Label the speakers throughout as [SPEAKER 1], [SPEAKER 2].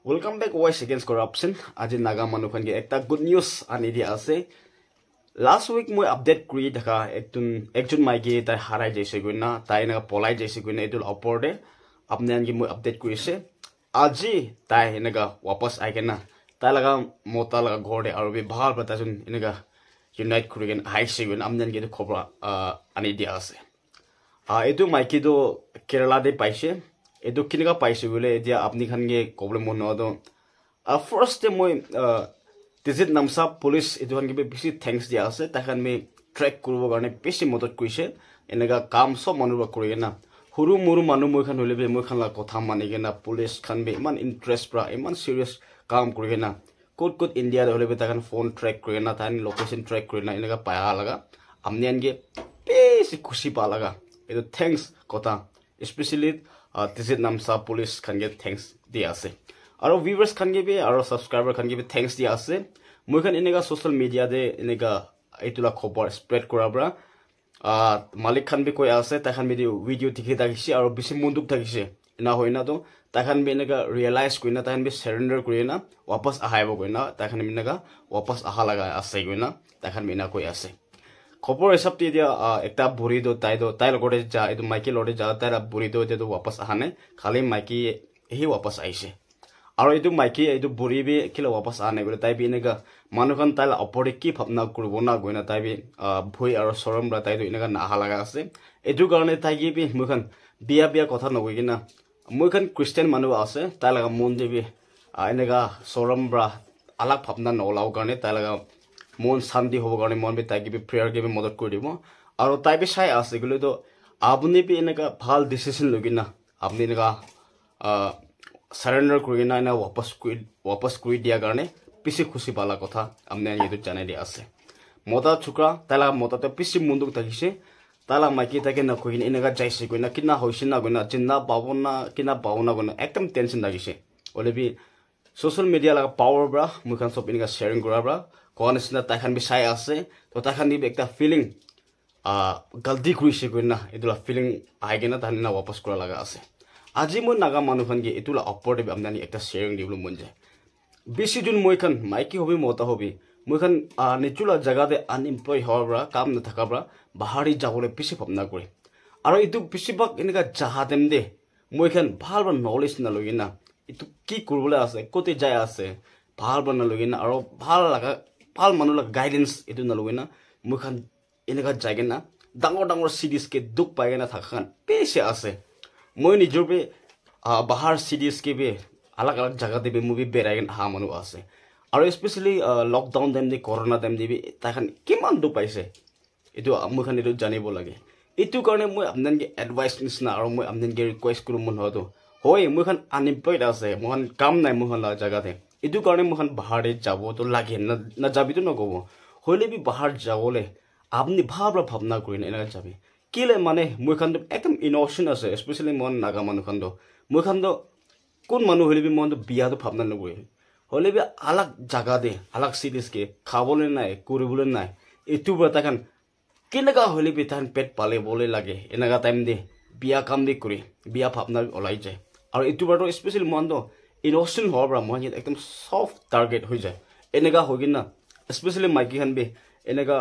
[SPEAKER 1] Welcome back Voice Against Corruption. Aji naga manukhan ge ekta good news ani dia ase. Last week moi update kuri thaka ekjun maiki tai harai jaise guina tai naga polai jaise guina etul upor de apne angi moi update kuri se. Aji tai naga wapas aigena tai laga mota laga ghor de aru bi bhal bata jun naga unite kuri gen aise guina amne angi khobra ani dia ase. Etu maiki do Kerala de paise. Edu kiniga paise bole dia apni khan ge problem no do first time moi tizit namsa police edu khan ge bisi thanks dia ase ta khan me track kurbo garne bisi modot kuise enega kam so manuba kurigena huru muru manu moi khan hole be moi khan la kotha manigena police khan be iman interest pra iman serious kam kurigena kot India hole be ta khan phone track kurigena ta location track kurina enega paya laga amni ange bisi khushi pa laga edu thanks kotha especially Tizit namsa police can get thanks dia ase. Aro viewers can give aro subscriber can give thanks dia ase. Moi kan inega social media de inega itula khobor spread korabra. Malik khan bi koi ase ta khan video tikhi takisi aro bisi munduk takisi. Ina hoina to ta khan bi inega realize koina ta khan bi surrender korina wapas ahaibo koina ta khan inega wapas aha laga ase koina ta khan ina koi ase. Khobor hisab ti dia ekta buri do tai logode ja edu maiki lode ja ta buri do de do wapas ahane khali maiki hi wapas aise aro edu maiki edu buri bi kila wapas ane gole tai bi nega manukhan tai la opore ki phapna kurbo na goina tai bi bhui aro sorom ra tai do inega na halaga ase edu garne tai gi bi mukhan biya kotha nogoi gina mukhan Christian manu ase tai laga mon de bi inega sorom ra alag phapna no law garne tai laga mon sandi hobo garne mon be tai gi prayer gi modot kori dibo aro tai bi sai ase gole to apni bi eneka bhal decision logina apni eneka surrender korina na wapas kuri dia garne pisi khushi pala kotha amne yedu janai dia ase mota chukra tala mota to pisi munduk takise tala maiki take na koin eneka jaise koina kina hoisina gona chinna babona kina bauna gona ekdam tension lagise olebi social media la power bra mukhan sob eneka sharing kora bra konisna ta khan bi sai ase to ta khan bi ekta feeling galdi kruise koina edula feeling aigena ta na wapas kora laga ase aji mo naga manukhan ge etula upward be amnani ekta sharing diblu monje bisi jun moi khan maiki hobi mota hobi moi khan nichula jaga de unemployed hobra kam na thakabra bahari jagole pisi phapna kore aro itu pisi bak eneka jahadem de moi khan bhal knowledge na logina itu ki kurbole ase kote jai ase bhal na logina aro bhal manu la guidance itu na logina moi khan eneka jagena dangor cities ke duk paigena thakhan pese ase moi nijor be bahar cities ke be alag jaga de be movie beragen ha manu ase aro especially lockdown dem de corona dem de be takhan kiman duk paise etu moi khan etu janibo lage etu karone moi apnan ge advice nisna aro moi apnan ge request kuru mon hodo hoy moi khan unemployed ase moi khan kam nai moi khan la jaga de etu karone moi khan bahar de jabo to lage na jabi to nagobo hoile bi bahar jawole আপনি ভাবরা ভাবনা করেন এনা যাবে কিলে মানে মই খান একদম innocent আছে specially মন নাগা মানু খান মই খান কোন মানু হলিবি মন বিয়া তো ভাবনা নগই হলিবি আলাগ জায়গা দে আলাগ সিরিজ কে খাবলে নাই করিবলে নাই এটু বতা খান কিনগা হলিবি তান পেট পালে বলে লাগে এনাগা টাইম দে বিয়া কাম দে করি বিয়া ভাবনা ওলাই যায় আর এটু বড় স্পেশালি মন ইনোসেন্ট হবরা মন একদম সফট টার্গেট হই যায় এনাগা হগিন না স্পেশালি মাইকি খান বে এনেকা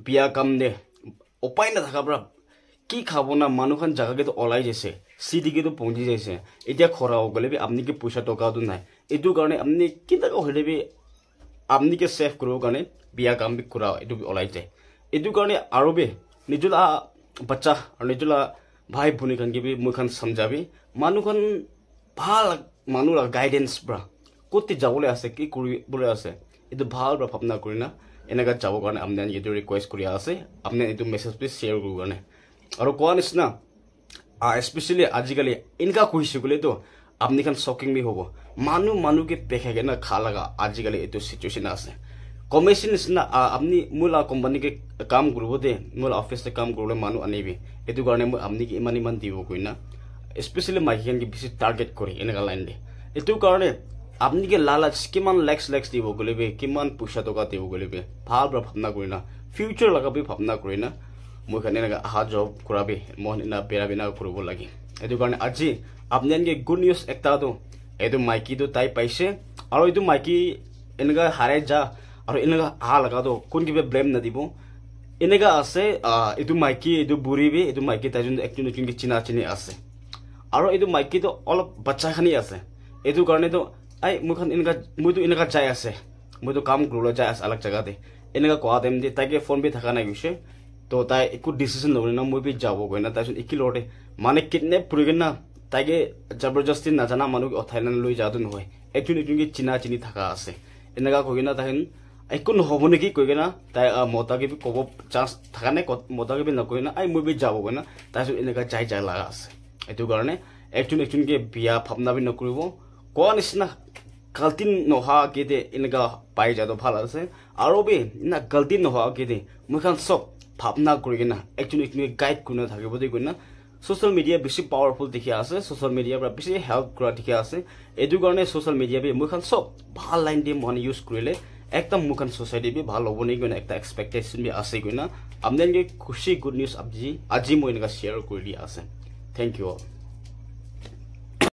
[SPEAKER 1] বিয়া কাম দে উপায় না থাকাবরা কি খাবো না মানুখান জায়গাকে তো ওলাই যাইছে সিডিকে তো পৌঁছে যাইছে এটা খরা গলে বি আপনি কি পয়সা টাকা তো নাই এটু কারণে আপনি কি টাকা হলে বি আপনি কে সেভ করব কারণে বিয়া কাম বি করা এটু ওলাই যায় এটু কারণে আরো বে নিজলা বাচ্চা আর নিজলা ভাই ভনি খান কি বি মুখান সমঝাবি মানুখান ভাল মানুরা গাইডেন্স ব্রা কোতে যাবলে আছে কি করি বলে আছে এটু ভাল ব্রা ভাবনা করি না এনেকা যাবো কারণে আপনি এটু রিকোয়েস্ট করি আছে আপনি এটু মেসেজ প্লিজ শেয়ার করব কারণে আর কোয়া নিচিনা স্পেশালি আজিকালি ইনকা কইছে গলে তো আপনি খান শকিং বি হবো মানুকে পেখাগে না খা লাগা আজিকালি এটু সিচুয়েশন আছে কমিশন নিচিনা আপনি মুলা কোম্পানিকে কাম করব দে মুলা অফিসে কাম করলে মানু আনিবি এটু কারণে মই আপনি কি ইমান দিব কইনা স্পেশালি মাইকিন কি বেশি টার্গেট করি এনেকা লাইন দে এটু কারণে আপনি কি লালাচ কিমান লেক্স দিব গলিবে কিমান পয়সা টাকা দিব গলিবে ভাল ভাবনা করি না ফিউচার লাগাবি ভাবনা করি না মই খানে আহা জব কৰাবি মন না বেৰাবিনা কৰিব লাগি এটো কাৰণে আজি আপনি গুড নিউজ একটা তো এইটো মাইকী তো তাই পাইছে আৰু এইটো মাইকী এনেকা হাৰে যা আৰু এনেকা লাগাতো কোন কিবা ব্লেম না দিব এনেকা আছে এইটো মাইকী এইটো বুঢ়ী এইটো মাইকী তাইজন একজন একজন চিনা চিনি আছে আৰু এইটো মাইকী তো অলপ বাচ্চা খানি আছে এইটো কাৰণে তো আই মুখন এনেকা মইতো এনেকা যাই আছে মইতো কাম কৰিবলৈ যাই আছে আলাগ জাগাতে এনেকা কোৱা টাইম দি তাইকে ফোন বি থাকা নাই গৈছে তো তাই একো ডিসিশন ল'ব না মই বি যাব গৈ না তাইজন একি লৰতে মানে কিডনেপ পুৰিগেন না তাইকে জবৰদস্তি নাজানা মানুহ থাইলেণ্ড লৈ যাওঁতে নহয় একজন একজন চিনা চিনি থাকা আছে এনেকা কৈ না তাই একো নহ'ব নেকি কৈ না তাই মতাকে বি ক'ব চান্স থাকা নাই মতাকে বি নকৈ না আই মই বি যাব গৈ না তাইজন এনেকা যাই লাগা আছে এইটো কাৰণে একজন একজনকে বিয়া ভাৱনা বি নকৰিব কোৱা নিচিনা গলতি নোহোৱা কেদে এনেকা পাই যাতো ভাল আছে আৰু বি না গলতি নোহোৱা কেদে মুখান চব ভাৱনা কৰি কিনা একজন একজনকে গাইড কৰি নাথাকিব দেই কৈ না সোশ্যাল মিডিয়া বেছি পাৱাৰফুল দেখি আছে সোশ্যাল মিডিয়াৰ পৰা বেছি হেল্প কৰা দেখি আছে এইটো কাৰণে সোশ্যাল মিডিয়া বি মুখান চব ভাল লাইন দি মন ইউজ কৰিলে একদম মুখান সোসাইটি বি ভাল হ'ব নেকি একটা এক্সপেক্টেশন বি আছে কইনা আমনেনকে খুশি গুড নিউজ আজি মই এনেকা শেয়ার কৰি দিয়া আছে থ্যাংক ইউ